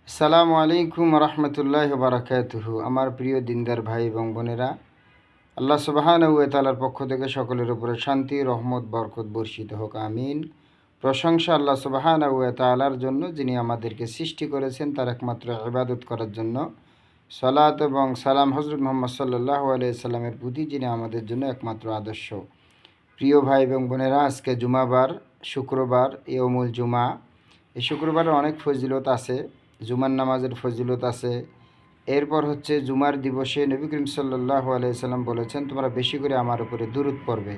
আসসালামু আলাইকুম রহমতুল্লাহ বারাকাতুহু। আমার প্রিয় দিনদার ভাই এবং বোনেরা, আল্লাহ সুবহানাহু ওয়া তাআলার পক্ষ থেকে সকলের উপরে শান্তি, রহমত, বরকত বর্ষিত হোক, আমিন। প্রশংসা আল্লাহ সুবহানাহু ওয়া তাআলার জন্য, যিনি আমাদেরকে সৃষ্টি করেছেন তার একমাত্র ইবাদত করার জন্য। সালাত এবং সালাম হযরত মুহাম্মদ সাল্লাল্লাহু আলাইহি সাল্লামের প্রতি, যিনি আমাদের জন্য একমাত্র আদর্শ। প্রিয় ভাই এবং বোনেরা, আজকে জুমাবার, শুক্রবার, ইয়মুল জুমা। এই শুক্রবারের অনেক ফজিলত আছে। জুমার নামাজের ফজিলত আছে। এরপর হচ্ছে জুমার দিবসে নবী করিম সাল্লাল্লাহু আলাইহি সাল্লাম বলেছেন, তোমরা বেশি করে আমার উপরে দুরূদ পড়বে।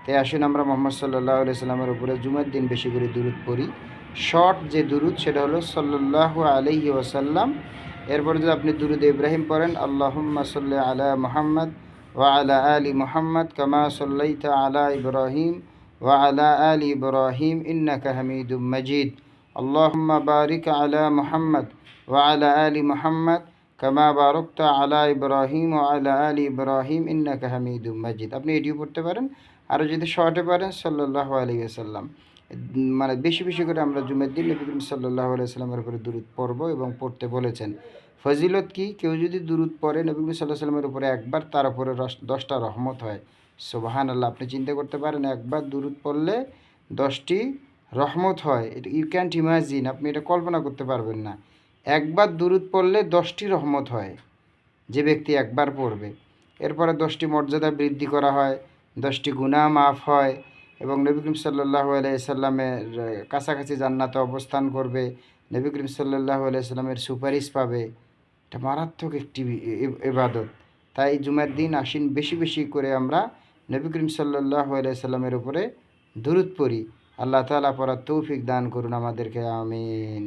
তাই আসুন আমরা মুহাম্মদ সাল্লাল্লাহু আলাইহি সাল্লামের উপরে জুমার দিন বেশি করে দুরূদ পড়ি। শর্ট যে দুরূদ সেটা হলো সাল্লাল্লাহু আলাইহি ওয়াসাল্লাম। এরপর যদি আপনি দুরূদ ইব্রাহিম পড়েন, আল্লাহুম্মা সাল্লি আলা মুহাম্মদ ওয়া আলা আলি মুহাম্মদ কামা সাল্লাইতা আলা ইব্রাহিম ওয়া আলা আলি ইব্রাহিম ইন্নাকা হামিদুম মাজিদ। আল্লাহুম্মা বারিক আলা মুহাম্মদ ওয়া আলা আলি মুহাম্মদ কামা বারাকতা আলা ইব্রাহিম ওয়া আলা আলি ইব্রাহিম ইন্নাকা হামিদুম মাজিদ। আপনি এটিও পড়তে পারেন। আরও যদি শর্টে পারেন, সাল্লাল্লাহু আলাইহি ওয়াসাল্লাম। মানে বেশি বেশি করে আমরা জুমের দিন নবী করিম সাল্লাল্লাহু আলাইহি সাল্লামের উপরে দুরূদ পড়ব এবং পড়তে বলেছেন। ফজিলত কি? কেউ যদি দুরূদ পড়ে নবী করিম সাল্লাল্লাহু আলাইহি সাল্লামের উপরে একবার, তার উপরে 10টা রহমত হয়। সুবহানাল্লাহ! আপনি চিন্তা করতে পারেন, একবার দুরূদ পড়লে 10টি রহমত হয়। এটা ইউ ক্যান্ট ইমাজিন, আপনি এটা কল্পনা করতে পারবেন না। একবার দুরূদ পড়লে 10টি রহমত হয়, যে ব্যক্তি একবার পড়বে। এরপরে 10টি মর্যাদা বৃদ্ধি করা হয়, 10টি গুনাহ মাফ হয় এবং নবী করিম সাল্লাল্লাহু আলাইহি সাল্লামের কাছাকাছি জান্নাতে অবস্থান করবে। নবী করিম সাল্লাল্লাহু আলাইহি সাল্লামের সুপারিশ পাবে। এটা মারাত্মক একটি ইবাদত। তাই জুমার দিন আসিন বেশি বেশি করে আমরা নবী করিম সাল্লাল্লাহু আলাইহি সাল্লামের উপরে দুরূদ পড়ি। আল্লাহ তাআলা পড়ার তৌফিক দান করুন আমাদেরকে, আমিন।